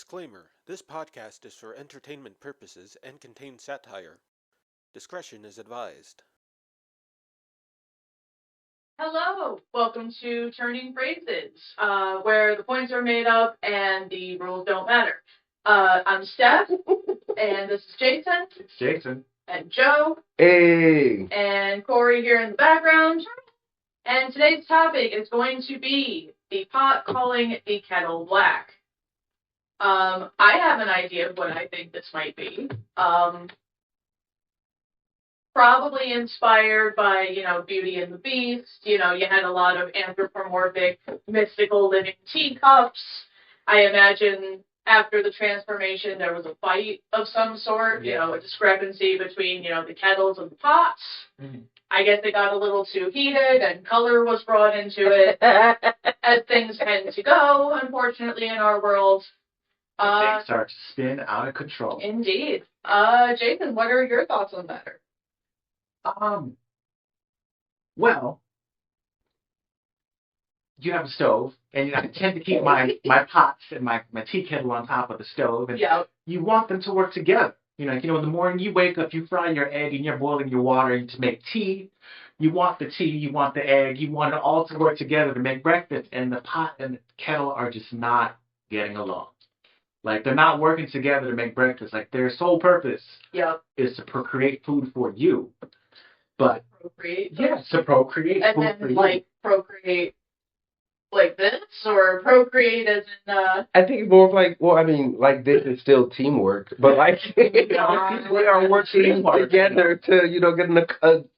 Disclaimer: this podcast is for entertainment purposes and contains satire. Discretion is advised. Hello, welcome to Turning Phrases, where the points are made up and the rules don't matter. I'm Steph, and this is Jason. It's Jason. And Joe. Hey! And Corey here in the background. And today's topic is going to be the pot calling the kettle black. I have an idea of what I think this might be. Probably inspired by, Beauty and the Beast. You had a lot of anthropomorphic, mystical living teacups. I imagine after the transformation, there was a fight of some sort, a discrepancy between, the kettles and the pots. Mm-hmm. I guess it got a little too heated and color was brought into it, as things tend to go, unfortunately, in our world. Things start to spin out of control. Indeed. Jason, what are your thoughts on the matter? Well, you have a stove, and I tend to keep my pots and my tea kettle on top of the stove, and you want them to work together. In the morning you wake up, you fry your egg, and you're boiling your water to make tea. You want the tea, you want the egg, you want it all to work together to make breakfast, and the pot and the kettle are just not getting along. Like, they're not working together to make breakfast. Like, their sole purpose is to procreate food for you. But procreate? Yes, to procreate and food then, for you. Procreate like this, or procreate as in, I think more of this is still teamwork, but we are working together to, get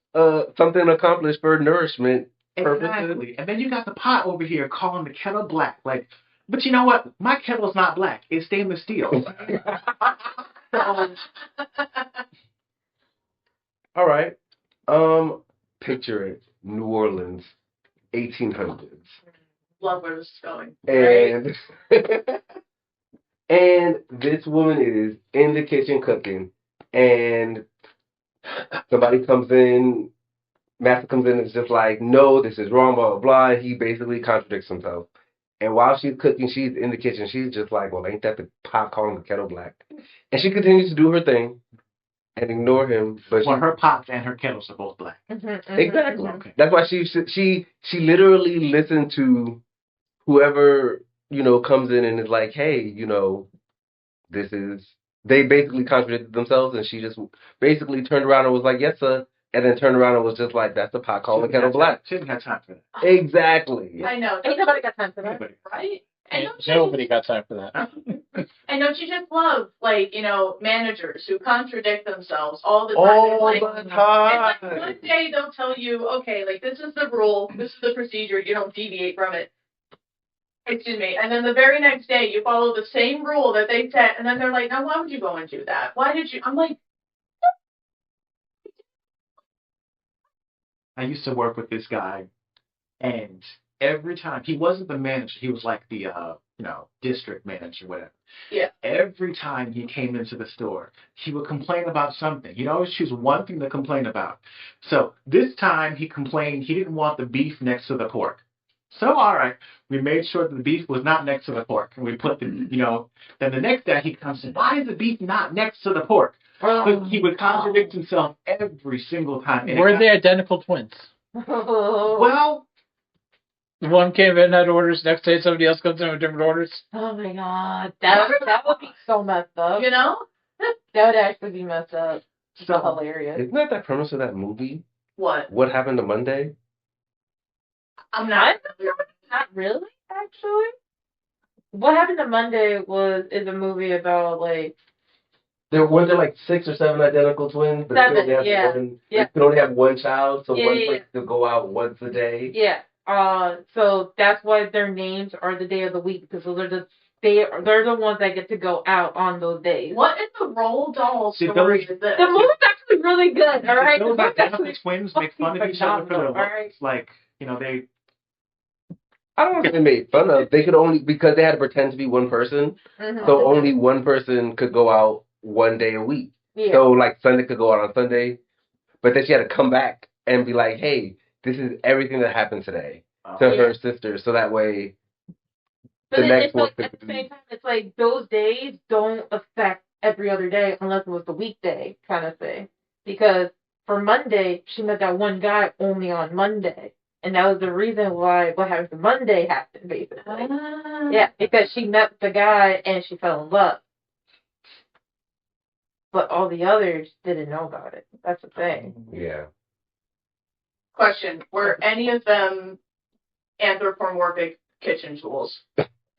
something accomplished for nourishment purposes. Exactly. And then you got the pot over here calling the kettle black. Like, but you know what? My kettle's not black. It's stainless steel. All right. Picture it. New Orleans, 1800s. Love where this is going. And and this woman is in the kitchen cooking, and somebody comes in, master comes in and is just like, no, this is wrong, blah, blah, blah. He basically contradicts himself. And while she's cooking, she's in the kitchen. She's just like, well, ain't that the pot calling the kettle black? And she continues to do her thing and ignore him. But her pots and her kettles are both black. Exactly. Okay. That's why she literally listened to whoever, comes in and is like, hey, this is... They basically contradicted themselves, and she just basically turned around and was like, yes, sir. And then turned around and was just like, that's the pot calling the kettle black. She didn't have time for that. Exactly. I know. Ain't nobody got time for that, right? Nobody got time for that. And don't you just love, managers who contradict themselves all the time? All the time. It's like one day they'll tell you, okay, this is the rule, this is the procedure, you don't deviate from it. Excuse me. And then the very next day you follow the same rule that they set, and then they're like, now why would you go and do that? Why did you? I'm like... I used to work with this guy, and every time, he wasn't the manager, he was like the, district manager, whatever. Yeah. Every time he came into the store, he would complain about something. He'd always choose one thing to complain about. So this time he complained he didn't want the beef next to the pork. So, all right, we made sure that the beef was not next to the pork. And we put the, then the next day he comes and, why is the beef not next to the pork? He would contradict himself every single time. Were they identical twins? Well, one came in, had orders, next day somebody else comes in with different orders. Oh my god. That would be so messed up. That would actually be messed up. So hilarious. Isn't that the premise of that movie? What? What Happened to Monday? I'm not really, actually. What Happened to Monday is a movie about, Were there 6 or 7 identical twins? But 7, you could only have one child, so one person could go out once a day. Yeah. So that's why their names are the day of the week, because they're the ones that get to go out on those days. What is the Roald Dahl story is this? The movie's actually really good, all right? Those identical twins make fun of each other for their looks. Right. Like, they... I don't know if they made fun of. They could only, because they had to pretend to be one person, so only one person could go out one day a week. Yeah. So, Sunday could go out on Sunday, but then she had to come back and be like, hey, this is everything that happened today to her sister, so that way But the then next it's one. like, at the same time, it's like those days don't affect every other day unless it was the weekday kind of thing. Because for Monday, she met that one guy only on Monday. And that was the reason why what happened to Monday happened, basically. Yeah, because she met the guy and she fell in love. But all the others didn't know about it. That's the thing. Yeah. Question: were any of them anthropomorphic kitchen tools?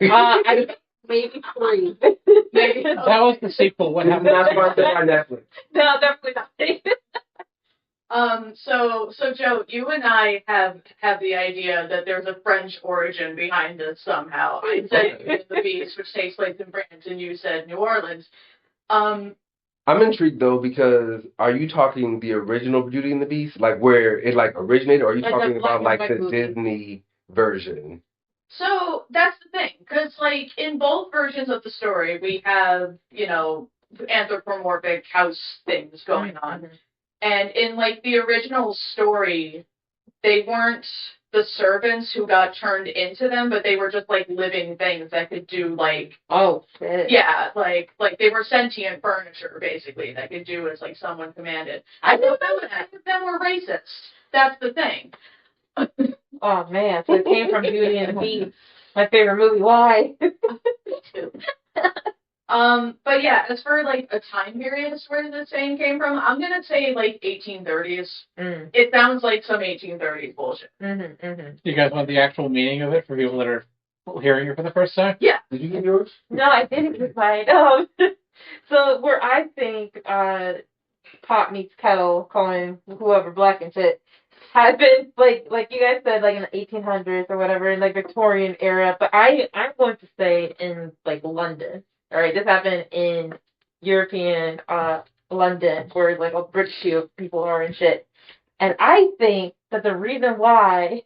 I maybe 3. Maybe. That was the sequel. What happened? Not sponsored by Netflix. No, definitely not. So Joe, you and I have the idea that there's a French origin behind this somehow. I said Beauty and the Beast, which takes place in France, and you said New Orleans. I'm intrigued though because are you talking the original Beauty and the Beast, like where it like originated, or are you Like talking the black about and like white the movie. Disney version? So that's the thing, because like in both versions of the story, we have anthropomorphic house things going on, and in like the original story, they weren't the servants who got turned into them, but they were just like living things that could do like Shit. yeah, like they were sentient furniture basically that could do as like someone commanded. I don't know that any of them were racist. That's the thing. Oh man, so it came from Beauty and the Beast. My favorite movie. Why? But yeah, as for like a time period as where this saying came from, I'm gonna say like 1830s. It sounds like some 1830s bullshit. You guys want the actual meaning of it for people that are hearing it for the first time? Yeah. Did you get yours? No, I didn't get mine. So where I think pot meets kettle, calling whoever black and shit, had been like you guys said, like in the 1800s or whatever, in like Victorian era. But I'm going to say in like London. All right, this happened in European London, where like all British people are and shit. And I think that the reason why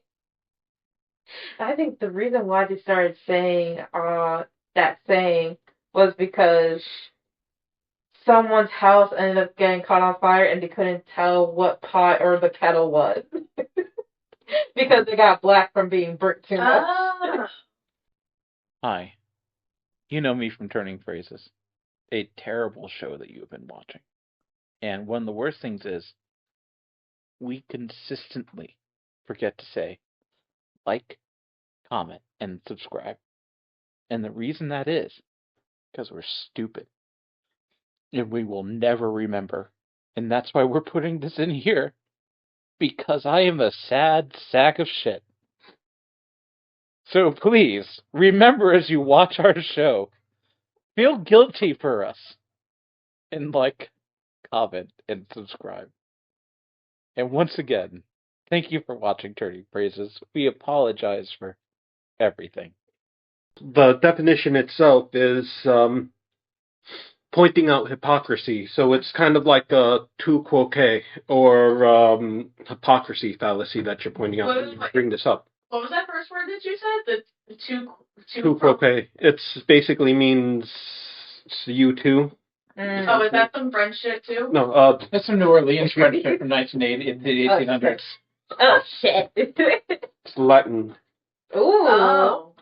they started saying that saying was because someone's house ended up getting caught on fire and they couldn't tell what pot or the kettle was because they got black from being burnt too much. Hi. You know me from Turning Phrases, a terrible show that you have been watching. And one of the worst things is we consistently forget to say like, comment, and subscribe. And the reason that is because we're stupid. And we will never remember. And that's why we're putting this in here. Because I am a sad sack of shit. So please, remember as you watch our show, feel guilty for us. And like, comment, and subscribe. And once again, thank you for watching Turning Phrases. We apologize for everything. The definition itself is pointing out hypocrisy. So it's kind of like a tu quoque or hypocrisy fallacy that you're pointing out when you bring this up. What was that first word that you said? The Tu quoque. It's basically means you too. Oh, is that some French shit too? No, That's some New Orleans French shit from 1980 the 1800s. Oh shit. it's Latin. Ooh. Oh.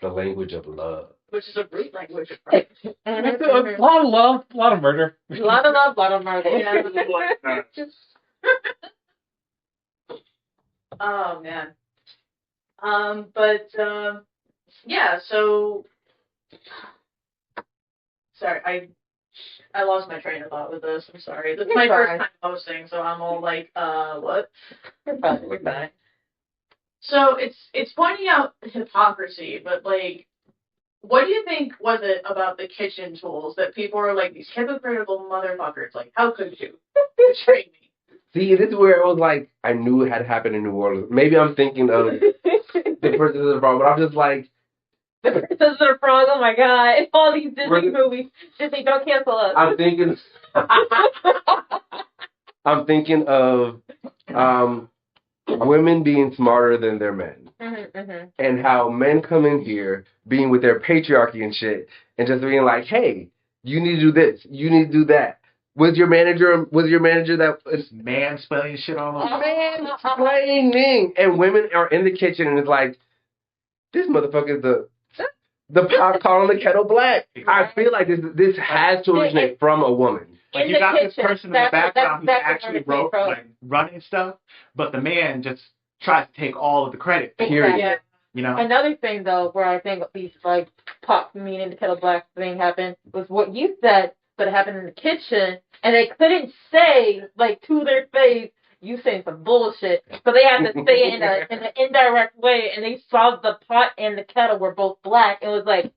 The language of love. Which is a root language of French. A lot of love, a lot of murder. A lot of love, a lot of murder. Yeah. Oh man. Yeah, so sorry, I lost my train of thought with this. I'm sorry. This is my first time hosting, so I'm all like, what? We're fine. So it's pointing out hypocrisy, but like, what do you think was it about the kitchen tools that people are like, these hypocritical motherfuckers? Like, how could you betray me? See, this is where it was like, I knew it had happened in New Orleans. Maybe I'm thinking of the person is wrong, but I'm just like, the Princess of the Frog, oh my god. All these Disney movies. Disney, don't cancel us. I'm thinking of women being smarter than their men. And how men come in here being with their patriarchy and shit and just being like, hey, you need to do this, you need to do that. Was your manager that was mansplaining shit all over? Mansplaining. And women are in the kitchen and it's like, this motherfucker is the the pot calling the kettle black. I feel like this has to originate from a woman. Like, you got this person in the background who actually wrote, like, running stuff, but the man just tries to take all of the credit. Period. Yeah. You know? Another thing, though, where I think these, like, pot meaning the kettle black thing happened was what you said, but it happened in the kitchen, and they couldn't say, like, to their face, you saying some bullshit, so they had to say it in an indirect way, and they saw the pot and the kettle were both black, and it was like,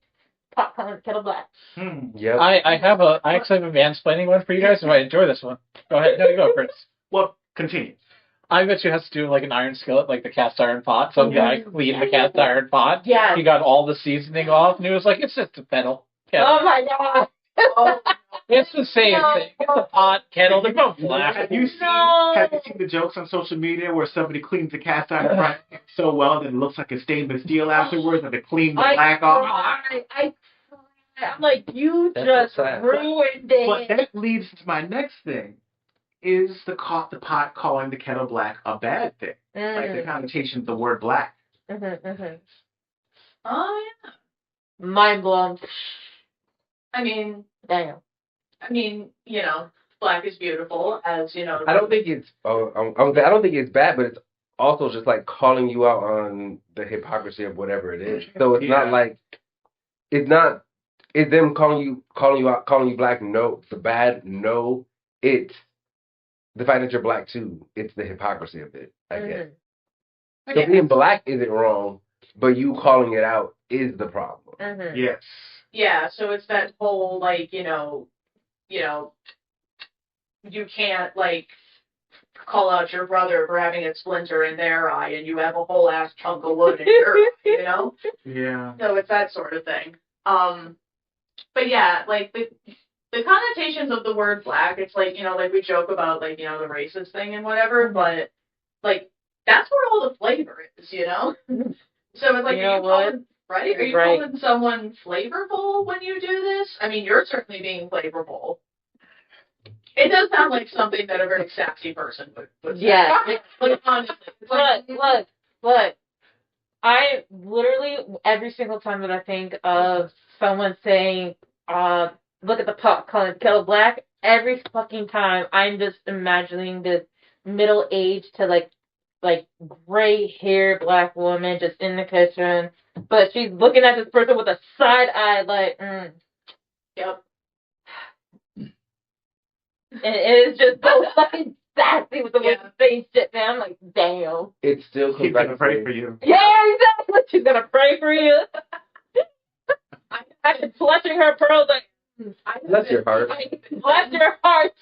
pot calling the kettle black. Yep. I actually have a mansplaining one for you guys, so I enjoy this one. Go ahead. No, you go, Chris. Well, continue. I bet you it has to do like an iron skillet, like the cast iron pot. Some guy cleaned the cast iron pot. Yeah. He got all the seasoning off, and he was like, it's just a kettle. Oh my god. It's the same thing. It's a pot, kettle. They're both black. Have you seen the jokes on social media where somebody cleans the cast iron pot so well that it looks like a stainless steel afterwards, and they clean the black off? I'm like, you just ruined it. But that leads to my next thing. Is the pot calling the kettle black a bad thing? Like the connotation of the word black. Oh, yeah. Mind blown. I mean, damn. You know, black is beautiful, as you know. I don't think it's. I don't think it's bad, but it's also just like calling you out on the hypocrisy of whatever it is. So it's not like it's not. It's them calling you out, calling you black. No, the bad. No, it's the fact that you're black too. It's the hypocrisy of it. I guess. So being black isn't wrong, but you calling it out is the problem. Yes. Yeah. So it's that whole like you can't like call out your brother for having a splinter in their eye, and you have a whole ass chunk of wood in your eye. You know. Yeah. So it's that sort of thing. But yeah, like the connotations of the word black, it's like, like we joke about like, the racist thing and whatever, but like that's where all the flavor is, So it's like, right? Are you calling someone flavorful when you do this? I mean, you're certainly being flavorful. It does sound like something that a very sassy person would say. Yeah. Like, honestly. Look. I literally, every single time that I think of someone saying, look at the pot calling the kettle black, every fucking time I'm just imagining this middle-aged to like gray-haired black woman just in the kitchen, but she's looking at this person with a side eye like, Yep. And it is just so fucking sassy with the way she's saying shit, man. I'm like, damn. It still comes She's back gonna to pray for you. Yeah, exactly. She's gonna pray for you. I've been clutching her pearls like, bless your heart. bless your heart.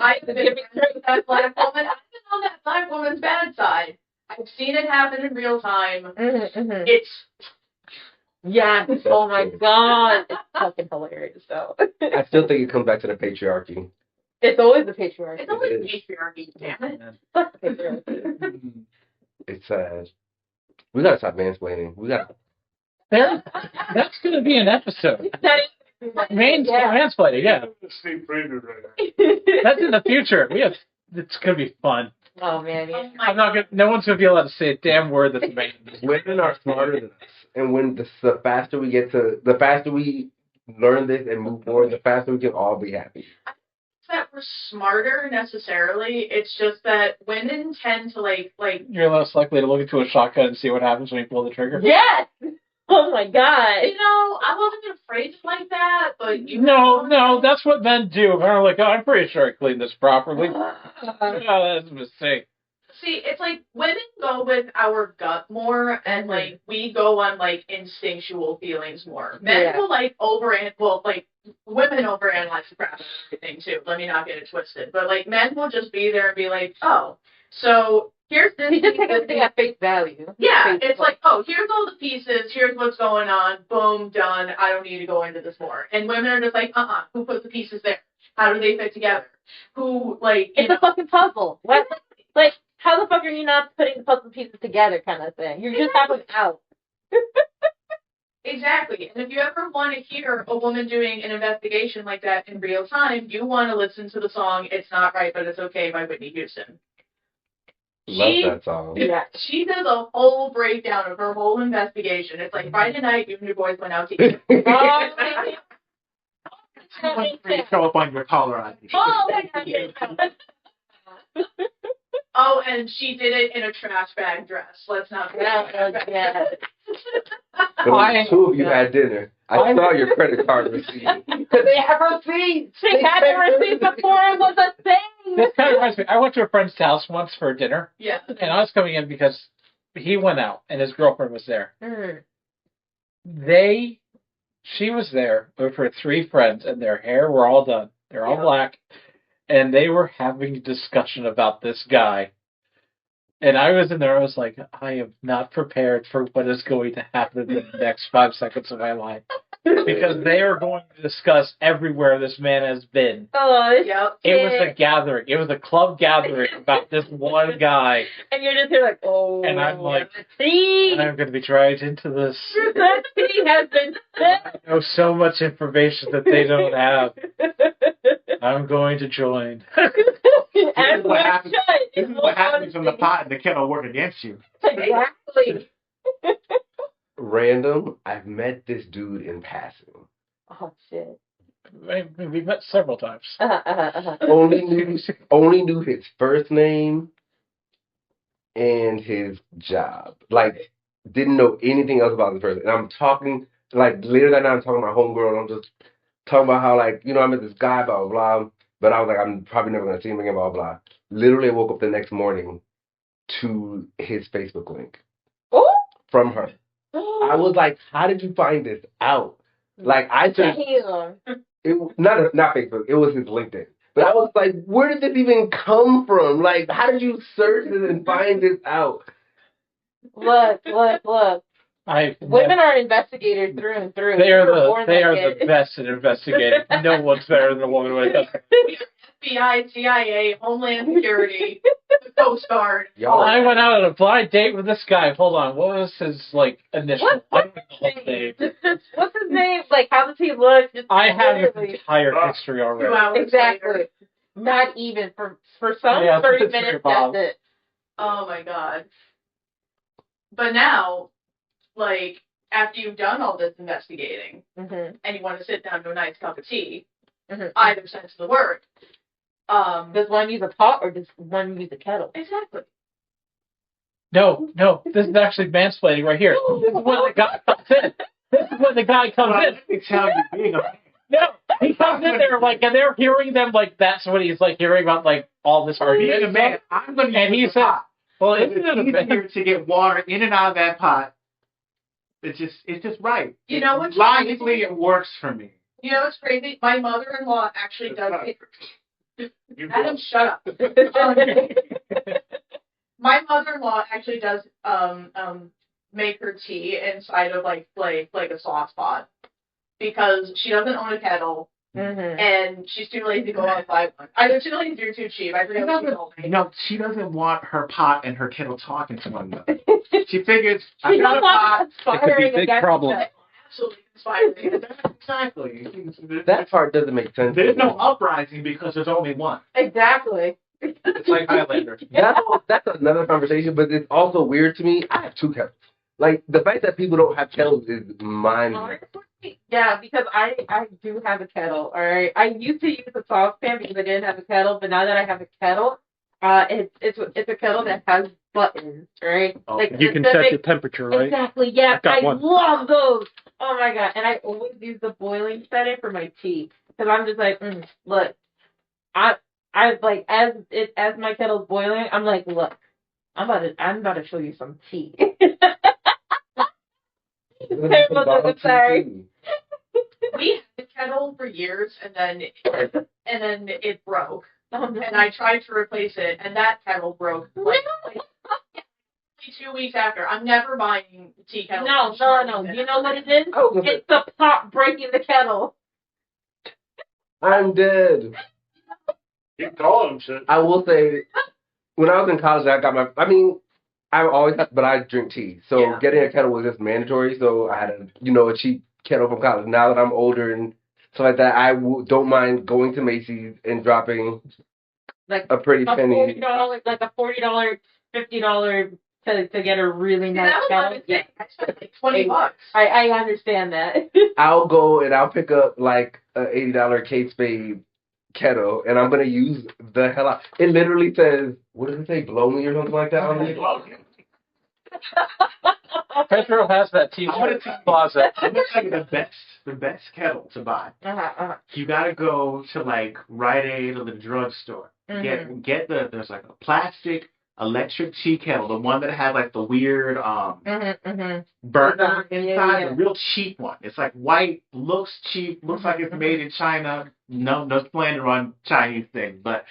I've been with that black woman. I've been on that black woman's bad side. I've seen it happen in real time. It's oh my god, it's fucking hilarious though. I still think it comes back to the patriarchy. It's always the patriarchy. It's always patriarchy, damn it. Fuck the patriarchy. It's sad. We gotta stop mansplaining. We gotta. That's gonna be an episode. Mansplaining, yeah. That's in the future. It's gonna be fun. Oh man, yeah. No one's gonna be allowed to say a damn word that's made. Women are smarter than us, and when the faster we learn this and move forward, the faster we can all be happy. That we're smarter necessarily. It's just that women tend to like. You're less likely to look into a shotgun and see what happens when you pull the trigger. Yes. Oh my god. I wasn't gonna phrase it like that, but No, that's what men do. They're like, oh, I'm pretty sure I cleaned this properly. Oh, that's a mistake. See, it's like women go with our gut more, and like we go on like instinctual feelings more. Men will women overanalyze the crap out of everything too. Let me not get it twisted, but like men will just be there and be like, oh, so here's this. We just take everything at face value. Yeah, it's like, oh, here's all the pieces. Here's what's going on. Boom, done. I don't need to go into this more. And women are just like, who put the pieces there? How do they fit together? Who like? It's a fucking puzzle. What? Like. How the fuck are you not putting the puzzle pieces together kind of thing? You're just having out. Exactly. And if you ever want to hear a woman doing an investigation like that in real time, you want to listen to the song It's Not Right But It's Okay by Whitney Houston. Love that song. Yeah. She does a whole breakdown of her whole investigation. It's like Friday night, you and your boys went out to eat. Show up on your caller ID. Oh, and she did it in a trash bag dress. Let's not forget. The two of you had dinner. I saw your credit card receipt. They have receipts. She had the receipt before it was a thing. This kind of reminds me. I went to a friend's house once for dinner. Yeah. And I was coming in because he went out and his girlfriend was there. She was there with her 3 friends and their hair were all done. They're all black. And they were having a discussion about this guy. And I was in there, I was like, I am not prepared for what is going to happen in the next 5 seconds of my life. Because they are going to discuss everywhere this man has been. Oh, It was a gathering. It was a club gathering about this one guy. And you're just here like, oh. And I'm like, see, I'm going to be dragged into this. the tea has been set. I know so much information that they don't have. I'm going to join. And what happens. This is what happens when the pot and the kettle work against you. Exactly. Random, I've met this dude in passing. Oh shit. We've met several times. Only knew his first name and his job. Like, didn't know anything else about the person. And I'm talking, like, later that night, I'm talking to my homegirl, and I'm just talking about how, like, I met this guy, blah, blah, blah. But I was like, I'm probably never going to see him again, blah, blah, blah. Literally, I woke up the next morning to his Facebook link from her. I was like, how did you find this out? Like, I just, not Facebook, it was his LinkedIn. But I was like, where did this even come from? Like, how did you search this and find this out? Look. Women are investigators through and through. They are the best at investigating. No one's better than a woman when it comes to FBI, CIA, Homeland Security, the Coast Guard. I went out on a blind date with this guy. Hold on, what was his initial? What's his name? Like, how does he look? I have his entire history already. Exactly. Not even for some 30 minutes. That's it. Oh my god. But now, like, after you've done all this investigating and you want to sit down to a nice cup of tea, either sense of the word. Does one use a pot or does one use a kettle? Exactly. No, this is actually mansplaining right here. This is when the guy comes in. Let me tell you, being a No, he comes in there and they're hearing them that's what he's hearing about all this argument. being a man, I'm going to use the pot. Well, it's easier to get water in and out of that pot. It's just right. You know what's logically it works for me. You know what's crazy? My mother-in-law actually does it. Adam, shut up. My mother-in-law actually does make her tea inside of like a sauce pot because she doesn't own a kettle and she's too lazy to go out and buy one. Either too lazy or too cheap. I forget what she told me. No, she doesn't want her pot and her kettle talking to one another. She figures I got a pot. It could be a big problem. Absolutely inspiring. Exactly. That part doesn't make sense. There's no uprising because there's only one. Exactly. It's like Highlander. That's another conversation, but it's also weird to me. I have 2 kettles. Like, the fact that people don't have kettles is mind-blowing. Yeah, because I do have a kettle, alright? I used to use a saucepan because I didn't have a kettle, but now that I have a kettle, it's a kettle that has buttons, right? Like you can set the temperature, right? Exactly, yeah. I one. love those. Oh my god. And I always use the boiling setting for my tea. Because I'm just like, look, I like as my kettle's boiling, I'm like, look, I'm about to show you some tea. I'm sorry. We had a kettle for years, and then it broke. And I tried to replace it, and that kettle broke. Like 2 weeks after. I'm never buying a tea kettle. No. You know what it is? It's the pot breaking the kettle. I'm dead. You call him shit. I will say, when I was in college, I always had, but I drink tea. So getting a kettle was just mandatory. So I had a cheap kettle from college. Now that I'm older and stuff like that, I don't mind going to Macy's and dropping a pretty penny. $40, like a $40, $50 $50 to get a really See, nice that was my kettle. mistake. I spent like $20. I understand that. I'll go and I'll pick up like a $80 Kate Spade kettle, and I'm gonna use the hell out. It literally says, what does it say, blow me or something like that on it? Pedro has that I'm gonna T-shirt tell you, closet. I'm gonna tell you the best kettle to buy. You gotta go to like Rite Aid or the drugstore. Get there's like a plastic electric tea kettle, the one that has like the weird burner inside, the real cheap one. It's like white, looks cheap, looks like it's made in China. No slander on Chinese things, but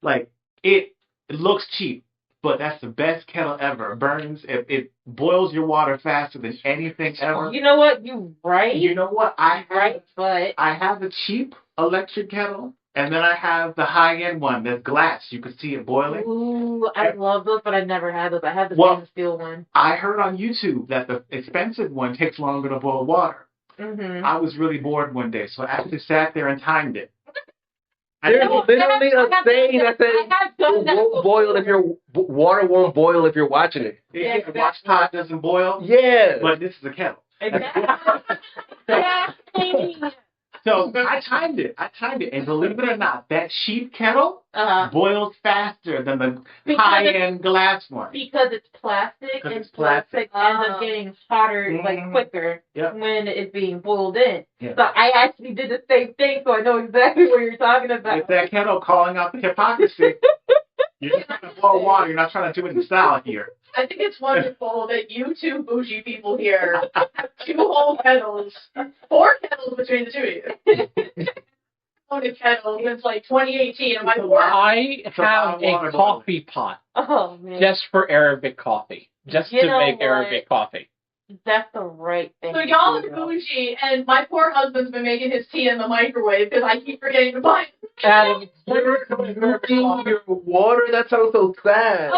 like it looks cheap. But that's the best kettle ever. It burns. It boils your water faster than anything ever. You know what? You right. You know what? But I have the cheap electric kettle, and then I have the high-end one that's glass. You can see it boiling. ooh, I love those, but I never had those. I had the Well, stainless steel one. I heard on YouTube that the expensive one takes longer to boil water. I was really bored one day, so I actually sat there and timed it. There's literally a saying that says it won't boil if your water won't boil if you're watching it. Yeah, the watch pot doesn't boil. Yeah. But this is a kettle. Exactly. So I timed it, and believe it or not, that cheap kettle boils faster than the high-end glass one. Because it's plastic, Because and it's plastic. ends up getting hotter, like quicker, Yep. when it's being boiled in. Yeah. So I actually did the same thing, so I know exactly what you're talking about. With that kettle calling out the hypocrisy, you're just trying to boil water. You're not trying to do it in style here. I think it's wonderful that you two bougie people here have 2 whole kettles, 4 kettles between the 2 of you. Owned a kettle since like 2018, and my poor I have water a coffee pot Oh man, just for Arabic coffee, just You to know make what? Arabic coffee. that's the right thing. So to y'all do, are though. bougie, and my poor husband's been making his tea in the microwave because I keep forgetting to buy it. And Your water? That sounds so sad.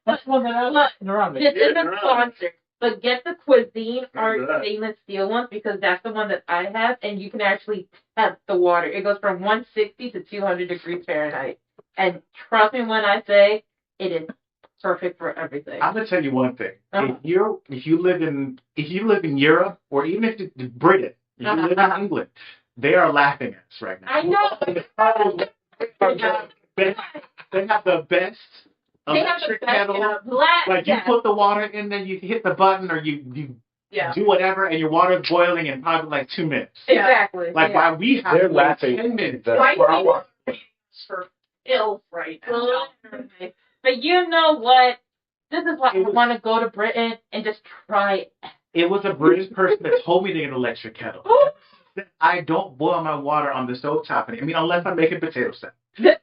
that's one that I like around me. This isn't sponsored, but get the Cuisine Art stainless steel ones because that's the one that I have, and you can actually temp the water. It goes from 160 to 200 degrees Fahrenheit, and trust me when I say it is perfect for everything. I'm gonna tell you one thing. Uh-huh. If you live in Europe, or even if you Britain, if you live in England, they are laughing at us right now. I know. They have the best They have the electric best kettle. black. Like you put the water in there, you hit the button, or you Yeah. do whatever, and your water's boiling in probably like 2 minutes. Exactly. Like why we have They're to wait laughing. 10 minutes Why for our do water. people for ill right now? But you know what? This is why I It was- want to go to Britain and just try it. It was a British person that told me to get an electric kettle. I don't boil my water on the stovetop. I mean, unless I'm making potato salad.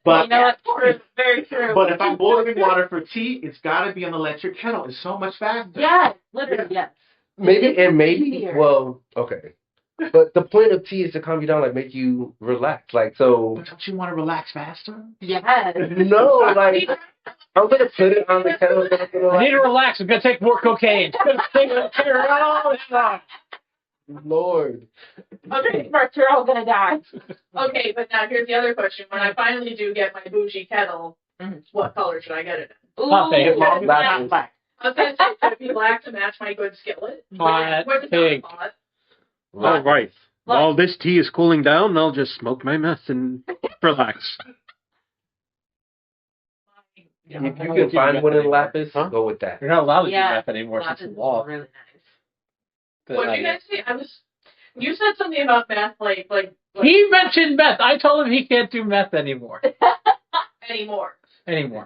But You know what? Very true. But if I'm boiling water for tea, it's got to be an electric kettle. It's so much faster. Yes, literally, yes. Maybe, Easier. well, okay. But the point of tea is to calm you down, like make you relax. Like, so, But don't you want to relax faster? Yes. no, like, I'm going to put it on the kettle. I need to relax. I'm gonna take more cocaine. Lord. Okay. First, you're all gonna die. Okay, but now here's the other question. When I finally do get my bougie kettle, what color should I get it in? Ooh, Hot pink. As long as it's not black. I was going to say, should it be black to match my good skillet? Hot Where's the pink. pot? All right. While this tea is cooling down, I'll just smoke my meth and relax. If you can find one in Lapis, go with that. You're not allowed to do Yeah, meth anymore since Lapis the is law. really nice. What did you guys say? You said something about meth, like He mentioned meth. I told him he can't do meth anymore. anymore. Anymore.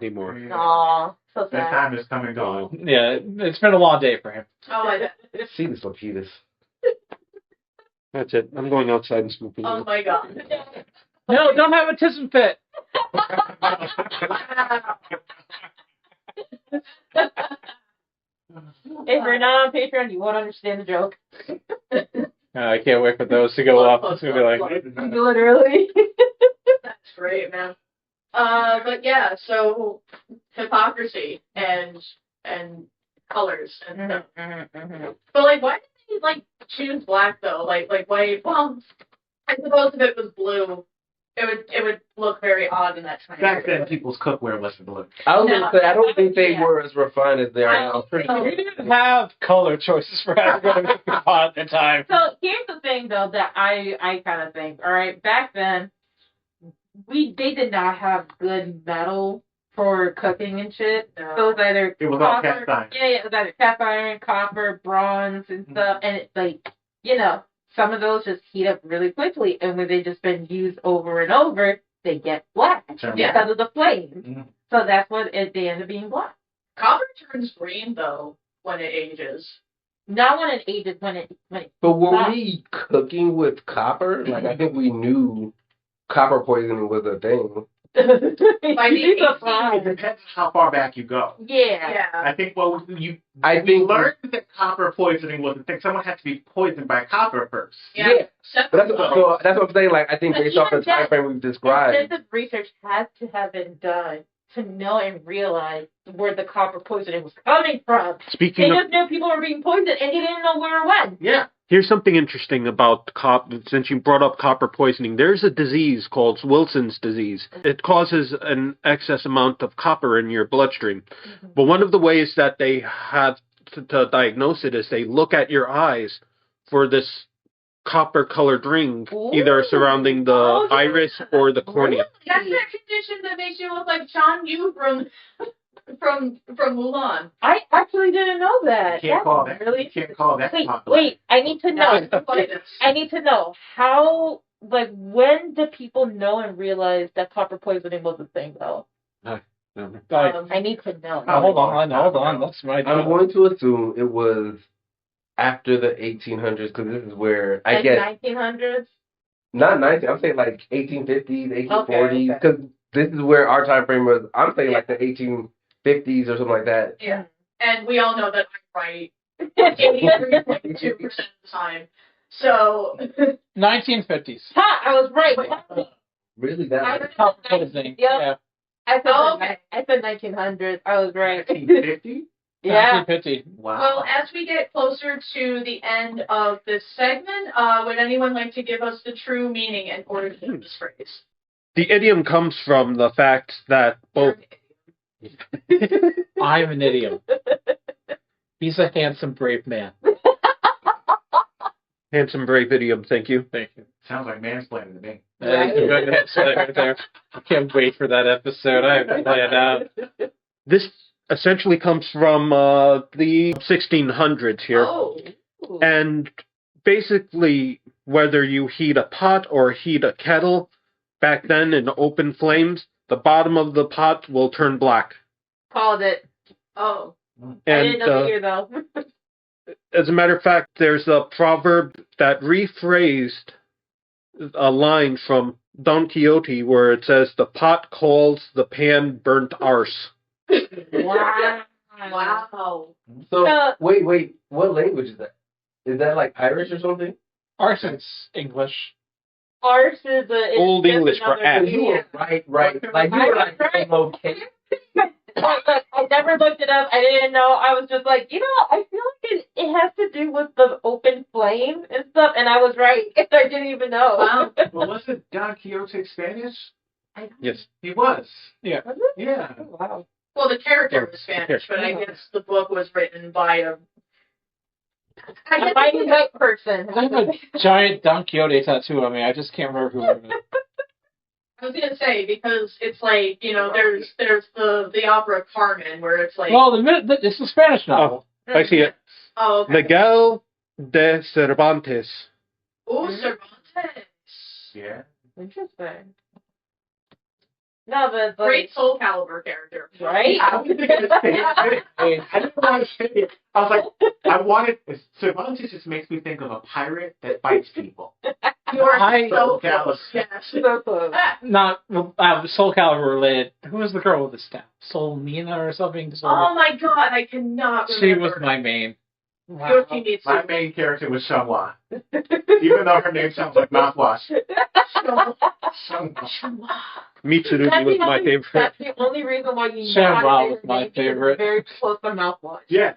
Aw, so That sad. time is coming and gone. Yeah, it's been a long day for him. Oh, I bet. See this, Lapidus. That's it. I'm going outside and smoking. Oh my god. No, don't have a tism fit. If you're not on Patreon, you won't understand the joke. I can't wait for those to go up. It's gonna be like, Literally. That's great, man. But yeah, so hypocrisy and colors and stuff. But like, why did they like choose black though? Like why? Well, I suppose if it was blue, it would look very odd in that time. Back then, people's cookware wasn't blue. I was gonna say I don't think they Yeah. were as refined as they are now. We didn't have color choices for how we're going to make the pot at the time. So here's the thing, though, that I kind of think. All right, back then, they did not have good metal for cooking and shit. No. So it was either It was all copper, cast iron. yeah, it was either cast iron, copper, bronze, and stuff. And it's like, you know, some of those just heat up really quickly, and when they just been used over and over, they get black Sure. because of the flames. Mhm. So that's what they end up being black. Copper turns green though when it ages. Not when it ages, when it But were Wow. we cooking with copper? Like I think we knew copper poisoning was a thing. By the It's a 18th, fine. It depends how far back you go. Yeah. Yeah. I think what we I think learned that copper poisoning was a thing. Someone had to be poisoned by copper first. Yeah. But that's what I'm saying. Like I think But based off the even that- time frame we've described. Extensive research had to have been done to know and realize where the copper poisoning was coming from. They Speaking of, just knew people were being poisoned and they didn't know where or when. Yeah. here's something interesting about since you brought up copper poisoning. There's a disease called Wilson's disease. It causes an excess amount of copper in your bloodstream. But one of the ways that they have to diagnose it is they look at your eyes for this copper-colored ring, either Ooh. surrounding the Oh, yeah. iris or the cornea. That's that condition that makes you look like Sean Yu from Mulan. I actually didn't know that. You can't call That's that. really You can't call that. Wait, popular. wait, I need to know. Colitis. I need to know how, like, when did people know and realize that copper poisoning was a thing, though? I need to know. Hold on. That's my I'm going to assume it was after the 1800s because this is where I Like guess 1900s? not 19. I'm saying like 1850s, 1840s Okay. because this is where our time frame was. I'm saying like the 1850s or something like that. Yeah. And we all know that I'm right 83.2% of the time. So 1950s. Ha! I was right. Really, that I was- Copper poisoning. Yep. Yeah. I said 1900s. I was right. 1950? Yeah. 1950. Wow. well, as we get closer to the end of this segment, would anyone like to give us the true meaning and origin of this phrase? The idiom comes from the fact that both I'm an idiom. He's a handsome, brave man. handsome, brave idiom. Thank you. Thank you. Sounds like mansplaining to me. That is a good episode right there. I can't wait for that episode. I have to play it out. This essentially comes from the 1600s here. Oh. And basically, whether you heat a pot or heat a kettle, back then in open flames, the bottom of the pot will turn black. Called it. Oh. I didn't And know the year, though. as a matter of fact, there's a proverb that rephrased a line from Don Quixote where it says, "The pot calls, the pan burnt arse." Wow. Wow. So wait, what language is that? Is that like Irish or something? Arson's English. Arse is Old just English for another- ass. You were right. Like you were like Right. okay. I never looked it up. I didn't know. I was just like, I feel like it has to do with the open flame and stuff, and I was right. I didn't even know. Wow. Well, wasn't Don Quixote Spanish? Yes. He was. Yeah. Was it? Yeah. Oh, wow. Well, the character was Spanish, but I guess the book was written by a. A mighty white person. I have a giant Don Quixote tattoo on me. I just can't remember who it is. I was gonna say because it's like there's the opera Carmen where it's like Well, it's the Spanish novel. I see it. oh okay. Miguel de Cervantes. Cervantes. Yeah. Interesting. No, but Great Soul Calibur character. right? I was thinking the same thing. I didn't want to say it. I was like, Cervantes just makes me think of a pirate that fights people. You are I- so Calibur. close. Yes. So close. Not Soul Calibur related. Who was the girl with the staff? Soul Mina or something? Oh my god, I cannot remember. She was my main. Your teammates. My main character was Shamwa. Even though her name sounds like mouthwash. Shamwa. Mitsuru was my favorite. That's the only reason why you Shamwa know was my favorite. Very close to mouthwash. Yes.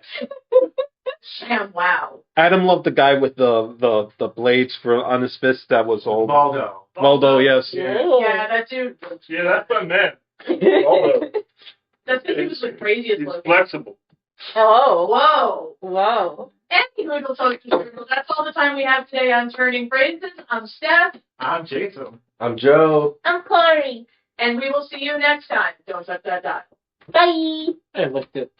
Sham, wow. Adam loved the guy with the blades on his fist that was old. Baldo. Waldo, yes. Yeah, that dude. Yeah, that's my man. Waldo. That's because he was the craziest He's looking. flexible. Oh. Whoa. Whoa. Anywho, that's all the time we have today on Turning Phrases. I'm Steph. I'm Jason. I'm Joe. I'm Corey. And we will see you next time. Don't touch that dot. Bye. I liked it.